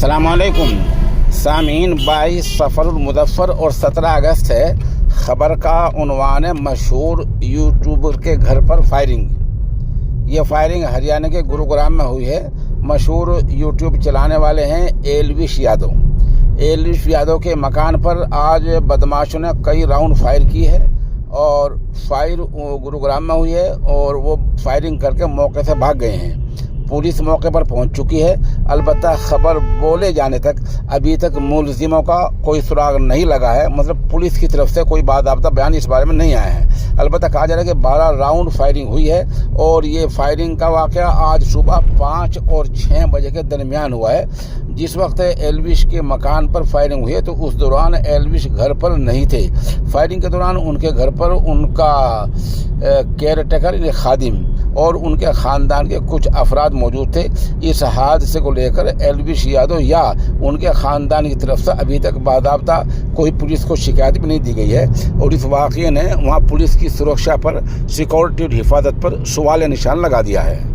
अस्सलाम वालेकुम सामीन। 22 सफ़रुल-मुज़फ़्फ़र और 17 अगस्त है। ख़बर का उन्वान है मशहूर यूट्यूबर के घर पर फायरिंग। ये फायरिंग हरियाणा के गुरुग्राम में हुई है। मशहूर यूट्यूब चलाने वाले हैं एलविश यादव। एलविश यादव के मकान पर आज बदमाशों ने कई राउंड फायर की है और फायर गुरुग्राम में हुई है और वो फायरिंग करके मौके से भाग गए हैं। पुलिस मौके पर पहुंच चुकी है। अलबत्ता खबर बोले जाने तक अभी तक मुलजिमों का कोई सुराग नहीं लगा है। मतलब पुलिस की तरफ से कोई बाकायदा बयान इस बारे में नहीं आया है। अलबत्ता कहा जा रहा है कि 12 राउंड फायरिंग हुई है और ये फायरिंग का वाक़या आज सुबह 5 और 6 बजे के दरमियान हुआ है। जिस वक्त एलविश के मकान पर फायरिंग हुई है तो उस दौरान एलविश घर पर नहीं थे। फायरिंग के दौरान उनके घर पर उनका केयरटेकर खादिम और उनके ख़ानदान के कुछ अफराद मौजूद थे। इस हादसे को लेकर एलविश यादव या उनके ख़ानदान की तरफ से अभी तक बाकायदा कोई पुलिस को शिकायत भी नहीं दी गई है और इस वाक़ये ने वहाँ पुलिस की सुरक्षा पर, सिक्योरिटी और हिफाजत पर सवाल निशान लगा दिया है।